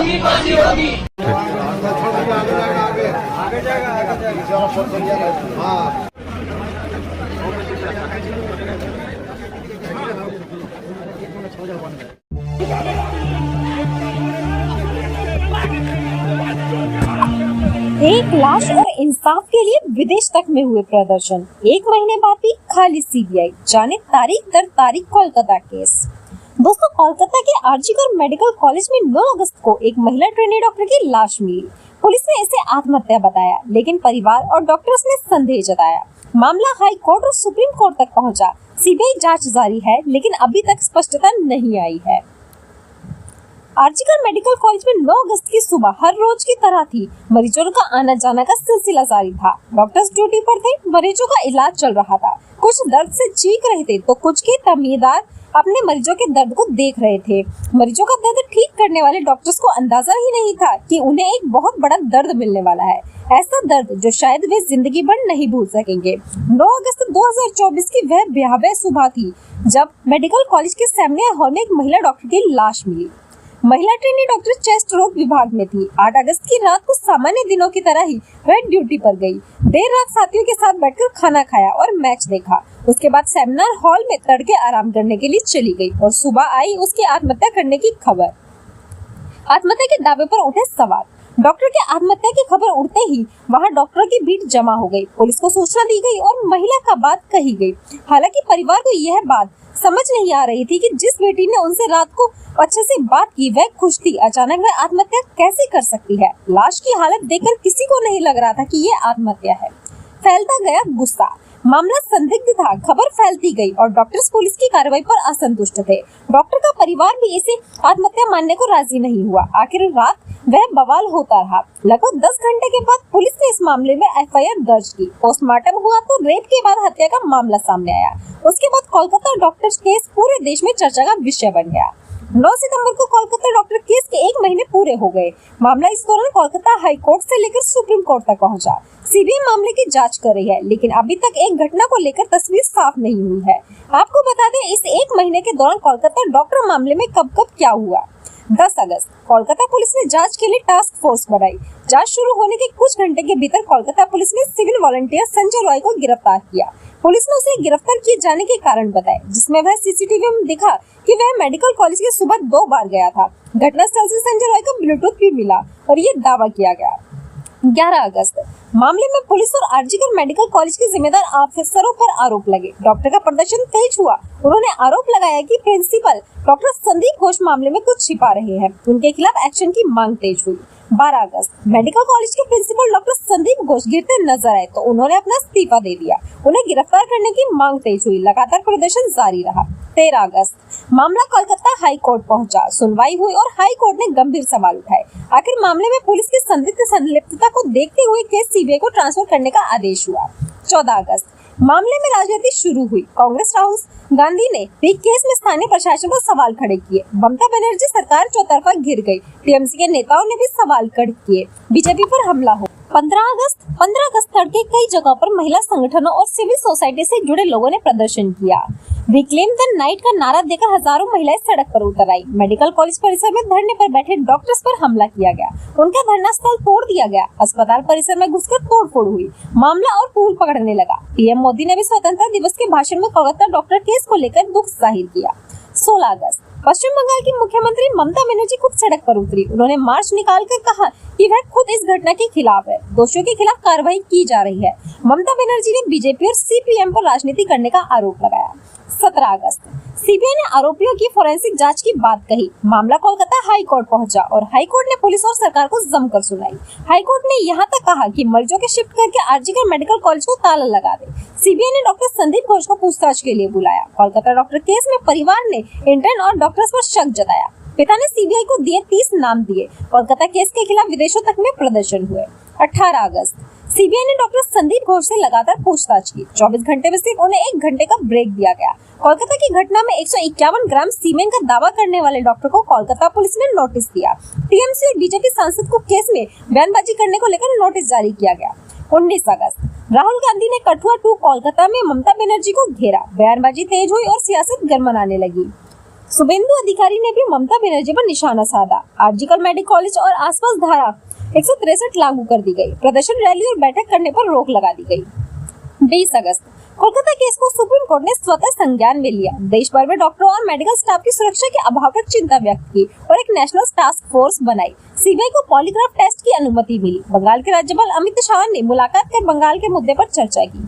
होगी, फांसी होगी। एक लाश और इंसाफ के लिए विदेश तक में हुए प्रदर्शन, 1 महीने बाद भी खाली सीबीआई, जाने तारीख दर तारीख कोलकाता केस। दोस्तों, कोलकाता के आरजीकर मेडिकल कॉलेज में 9 अगस्त को एक महिला ट्रेनी डॉक्टर की लाश मिली। पुलिस ने इसे आत्महत्या बताया, लेकिन परिवार और डॉक्टर्स ने संदेह जताया। मामला हाई कोर्ट और सुप्रीम कोर्ट तक पहुंचा। सीबीआई जांच जारी है, लेकिन अभी तक स्पष्टता नहीं आई है। आरजीकर मेडिकल कॉलेज में 9 अगस्त की सुबह हर रोज की तरह थी। मरीजों का आना जाना का सिलसिला जारी था। डॉक्टर्स ड्यूटी पर थे, मरीजों का इलाज चल रहा था। कुछ दर्द से चीख रहे थे तो कुछ के तमीदार अपने मरीजों के दर्द को देख रहे थे। मरीजों का दर्द ठीक करने वाले डॉक्टर्स को अंदाजा ही नहीं था कि उन्हें एक बहुत बड़ा दर्द मिलने वाला है, ऐसा दर्द जो शायद वे जिंदगी भर नहीं भूल सकेंगे। 9 अगस्त 2024 की वह भयावह सुबह थी जब मेडिकल कॉलेज के सेमिनार हॉल में एक महिला डॉक्टर की लाश मिली। महिला ट्रेनी डॉक्टर चेस्ट रोग विभाग में थी। 8 अगस्त की रात को सामान्य दिनों की तरह ही वह ड्यूटी पर गई। देर रात साथियों के साथ बैठकर खाना खाया और मैच देखा। उसके बाद सेमिनार हॉल में तड़के आराम करने के लिए चली गई और सुबह आई उसकी आत्महत्या करने की खबर। आत्महत्या के दावे पर उठे सवाल। डॉक्टर के आत्महत्या की खबर उड़ते ही वहां डॉक्टरों की भीड़ जमा हो गई। पुलिस को सूचना दी गई और महिला का बात कही गई। हालांकि परिवार को यह बात समझ नहीं आ रही थी कि जिस बेटी ने उनसे रात को अच्छे से बात की वह खुश थी, अचानक वह आत्महत्या कैसे कर सकती है। लाश की हालत देखकर किसी को नहीं लग रहा था कि ये आत्महत्या है। फैलता गया गुस्सा, मामला संदिग्ध था। खबर फैलती गई और डॉक्टर्स पुलिस की कार्रवाई पर असंतुष्ट थे। डॉक्टर का परिवार भी इसे आत्महत्या मानने को राजी नहीं हुआ। आखिर रात वह बवाल होता रहा। लगभग 10 घंटे के बाद पुलिस ने इस मामले में एफआईआर दर्ज की। पोस्टमार्टम हुआ तो रेप के बाद हत्या का मामला सामने आया। उसके बाद कोलकाता डॉक्टर्स केस पूरे देश में चर्चा का विषय बन गया। 9 सितंबर को कोलकाता डॉक्टर केस के 1 महीने पूरे हो गए। मामला इस दौरान कोलकाता हाई कोर्ट से लेकर सुप्रीम कोर्ट तक पहुंचा। सीबीआई मामले की जांच कर रही है, लेकिन अभी तक एक घटना को लेकर तस्वीर साफ नहीं हुई है। आपको बता दें, इस 1 महीने के दौरान कोलकाता डॉक्टर मामले में कब कब क्या हुआ। 10 अगस्त कोलकाता पुलिस ने जांच के लिए टास्क फोर्स बनाई। जांच शुरू होने के कुछ घंटे के भीतर कोलकाता पुलिस ने सिविल वॉलंटियर संजय रॉय को गिरफ्तार किया। पुलिस ने उसे गिरफ्तार किए जाने के कारण बताए, जिसमें वह सीसीटीवी में दिखा कि वह मेडिकल कॉलेज के सुबह 2 बार गया था। घटनास्थल से संजय रॉय का ब्लूटूथ भी मिला और ये दावा किया गया। 11 अगस्त मामले में पुलिस और आरजीकर मेडिकल कॉलेज के जिम्मेदार अफसरों पर आरोप लगे। डॉक्टर का प्रदर्शन तेज हुआ। उन्होंने आरोप लगाया कि प्रिंसिपल डॉक्टर संदीप घोष मामले में कुछ छिपा रहे हैं। उनके खिलाफ एक्शन की मांग तेज हुई। 12 अगस्त मेडिकल कॉलेज के प्रिंसिपल डॉक्टर संदीप घोष गिरते नजर आए तो उन्होंने अपना इस्तीफा दे दिया। उन्हें गिरफ्तार करने की मांग तेज हुई। लगातार प्रदर्शन जारी रहा। 13 अगस्त मामला कोलकाता हाई कोर्ट पहुंचा। सुनवाई हुई और हाई कोर्ट ने गंभीर सवाल उठाए। आखिर मामले में पुलिस की संलिप्तता को देखते हुए केस सीबीआई को ट्रांसफर करने का आदेश हुआ। 14 अगस्त मामले में राजनीति शुरू हुई। कांग्रेस राहुल गांधी ने भी केस में स्थानीय प्रशासन पर सवाल खड़े किए। ममता बनर्जी सरकार चौतरफा घिर गई। टीएमसी के नेताओं ने भी सवाल खड़े किए। बीजेपी पर हमला हो। 15 अगस्त तड़के कई जगहों पर महिला संगठनों और सिविल सोसाइटी से जुड़े लोगों ने प्रदर्शन किया। रिक्लेम द नाइट का नारा देकर हजारों महिलाएं सड़क पर उतर आई। मेडिकल कॉलेज परिसर में धरने पर बैठे डॉक्टर्स पर हमला किया गया। उनका धरना स्थल तोड़ दिया गया। अस्पताल परिसर में घुसकर तोड़फोड़ हुई। मामला और तूल पकड़ने लगा। पीएम मोदी ने भी स्वतंत्रता दिवस के भाषण में कोलकाता डॉक्टर केस को लेकर दुख जाहिर किया। 16 अगस्त पश्चिम बंगाल की मुख्यमंत्री ममता बनर्जी खुद सड़क पर उतरी। उन्होंने मार्च निकालकर कहा कि वह खुद इस घटना के खिलाफ है। दोषियों के खिलाफ कार्रवाई की जा रही है। ममता बनर्जी ने बीजेपी और सीपीएम पर राजनीति करने का आरोप लगाया। 17 अगस्त सीबीआई ने आरोपियों की फोरेंसिक जांच की बात कही। मामला कोलकाता हाई कोर्ट पहुंचा और हाई कोर्ट ने पुलिस और सरकार को जमकर सुनाई। हाई कोर्ट ने यहां तक कहा कि मरीजों के शिफ्ट करके आरजीकर मेडिकल कॉलेज को ताला लगा दे। सीबीआई ने डॉक्टर संदीप घोष को पूछताछ के लिए बुलाया। कोलकाता डॉक्टर केस में परिवार ने इंटर्न और डॉक्टर्स पर शक जताया। पिता ने सीबीआई को दिए 30 नाम दिए। कोलकाता केस के खिलाफ विदेशों तक में प्रदर्शन हुए। 18 अगस्त सीबीआई ने डॉक्टर संदीप घोष से लगातार पूछताछ की। 24 घंटे में सिर्फ उन्हें 1 घंटे का ब्रेक दिया गया। कोलकाता की घटना में 151 ग्राम सीमेन का दावा करने वाले डॉक्टर को कोलकाता पुलिस ने नोटिस दिया। टीएमसी और बीजेपी सांसद को केस में बयानबाजी करने को लेकर नोटिस जारी किया गया। 19 अगस्त राहुल गांधी ने कठुआ 2 कोलकाता में ममता बनर्जी को घेरा। बयानबाजी तेज हुई और सियासत गर्माने लगी। शुभेंदु अधिकारी ने भी ममता बनर्जी पर निशाना साधा। आरजीकर मेडिकल कॉलेज और आसपास धारा 163 लागू कर दी गई। प्रदर्शन, रैली और बैठक करने पर रोक लगा दी गई। 20 अगस्त कोलकाता केस को सुप्रीम कोर्ट ने स्वतः संज्ञान में लिया। देश भर में डॉक्टरों और मेडिकल स्टाफ की सुरक्षा के अभाव पर चिंता व्यक्त की और एक नेशनल टास्क फोर्स बनाई। सीबीआई को पॉलीग्राफ टेस्ट की अनुमति मिली। बंगाल के राज्यपाल अमित शाह ने मुलाकात कर बंगाल के मुद्दे पर चर्चा की।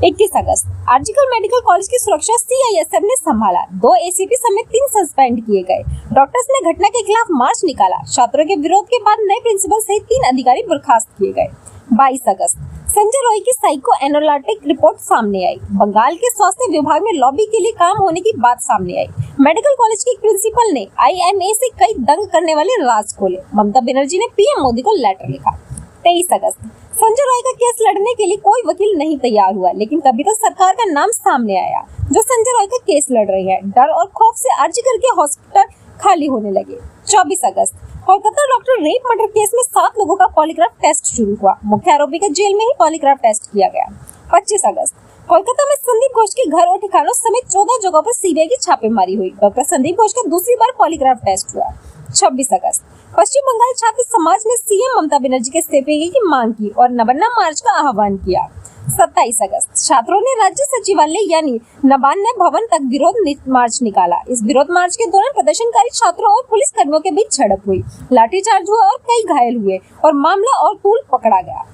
21 अगस्त आरजीकर मेडिकल कॉलेज की सुरक्षा सीआईएसएफ ने संभाला। 2 एसीपी समेत 3 सस्पेंड किए गए। डॉक्टर्स ने घटना के खिलाफ मार्च निकाला। छात्रों के विरोध के बाद नए प्रिंसिपल सहित 3 अधिकारी बर्खास्त किए गए। 22 अगस्त संजय रॉय की साइको एनालिटिक रिपोर्ट सामने आई। बंगाल के स्वास्थ्य विभाग में लॉबी के लिए काम होने की बात सामने आई। मेडिकल कॉलेज की प्रिंसिपल ने आईएमए से कई दंग करने वाले राज खोले। ममता बनर्जी ने पीएम मोदी को लेटर लिखा। 23 अगस्त संजय रॉय का केस लड़ने के लिए कोई वकील नहीं तैयार हुआ, लेकिन कभी तो सरकार का नाम सामने आया जो संजय रॉय का केस लड़ रही है। डर और खौफ से आरजीकर के हॉस्पिटल खाली होने लगे। 24 अगस्त Kolkata doctor rape murder case में 7 लोगों का पॉलीग्राफ टेस्ट शुरू हुआ। मुख्य आरोपी का जेल में ही पॉलीग्राफ टेस्ट किया गया। 25 अगस्त कोलकाता में संदीप घोष के घर और ठिकानों समेत 14 जगहों पर सीबीआई की छापेमारी हुई। डॉक्टर संदीप घोष का दूसरी बार पॉलीग्राफ टेस्ट हुआ। 26 अगस्त पश्चिम बंगाल छात्र समाज ने सीएम ममता बनर्जी के इस्तीफे की मांग की और नबन्ना मार्च का आह्वान किया। 27 अगस्त छात्रों ने राज्य सचिवालय यानी नबान्ना भवन तक विरोध मार्च निकाला। इस विरोध मार्च के दौरान प्रदर्शनकारी छात्रों और पुलिस कर्मियों के बीच झड़प हुई, लाठीचार्ज हुआ और कई घायल हुए और मामला और तूल पकड़ा गया।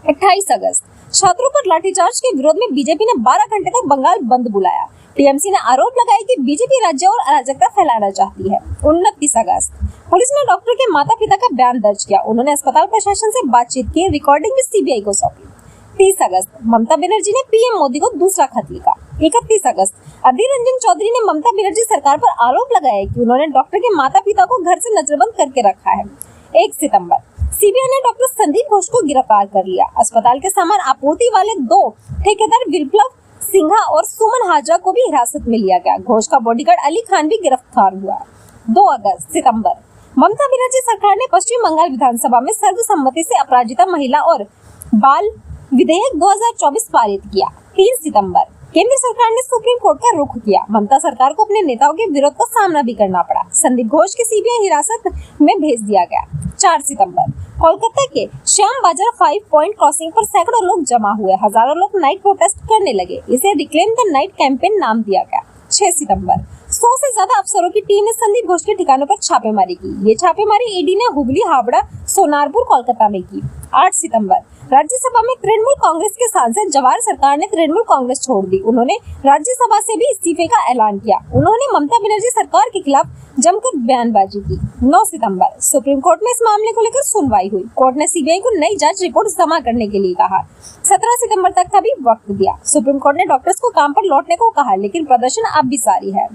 28 अगस्त छात्रों पर लाठीचार्ज के विरोध में बीजेपी ने 12 घंटे तक बंगाल बंद बुलाया। टीएमसी ने आरोप लगाया कि बीजेपी राज्य और अराजकता फैलाना चाहती है। 29 अगस्त पुलिस ने डॉक्टर के माता पिता का बयान दर्ज किया। उन्होंने अस्पताल प्रशासन से बातचीत की, रिकॉर्डिंग भी सीबीआई को सौंपी। 30 अगस्त ममता बनर्जी ने पीएम मोदी को दूसरा खत लिखा। 31 अगस्त अधीर रंजन चौधरी ने ममता बनर्जी सरकार पर आरोप लगाया कि उन्होंने डॉक्टर के माता पिता को घर से नजरबंद करके रखा है। 1 सितंबर सीबीआई ने डॉक्टर संदीप घोष को गिरफ्तार कर लिया। अस्पताल के सामान आपूर्ति वाले 2 ठेकेदार विप्लव सिन्हा और सुमन हाजरा को भी हिरासत में लिया गया। घोष का बॉडीगार्ड अली खान भी गिरफ्तार हुआ। 2 सितंबर ममता बनर्जी सरकार ने पश्चिम बंगाल विधानसभा में सर्वसम्मति से अपराजिता महिला और बाल विधेयक 2024 पारित किया। 3 सितंबर केंद्र सरकार ने सुप्रीम कोर्ट का रुख किया। ममता सरकार को अपने नेताओं के विरोध का सामना भी करना पड़ा। संदीप घोष की सीबीआई हिरासत में भेज दिया गया। 4 सितंबर कोलकाता के श्याम बाजार 5 पॉइंट क्रॉसिंग पर सैकड़ों लोग जमा हुए। हजारों लोग नाइट प्रोटेस्ट करने लगे। इसे रिक्लेम द नाइट कैंपेन नाम दिया गया। 6 सितंबर 100 से ज्यादा अफसरों की टीम ने संदीप घोष के ठिकानों पर छापेमारी की। ये छापेमारी ईडी ने हुबली, हावड़ा, सोनारपुर, कोलकाता में की। 8 सितंबर राज्यसभा में तृणमूल कांग्रेस के सांसद जवाहर सरकार ने तृणमूल कांग्रेस छोड़ दी। उन्होंने राज्यसभा से भी इस्तीफे का ऐलान किया। उन्होंने ममता बनर्जी सरकार के खिलाफ जमकर बयानबाजी की। 9 सितंबर सुप्रीम कोर्ट में इस मामले को लेकर सुनवाई हुई। कोर्ट ने सीबीआई को नई जांच रिपोर्ट जमा करने के लिए कहा। 17 सितंबर तक का भी वक्त दिया। सुप्रीम कोर्ट ने डॉक्टर्स को काम पर लौटने को कहा, लेकिन प्रदर्शन अब भी जारी है।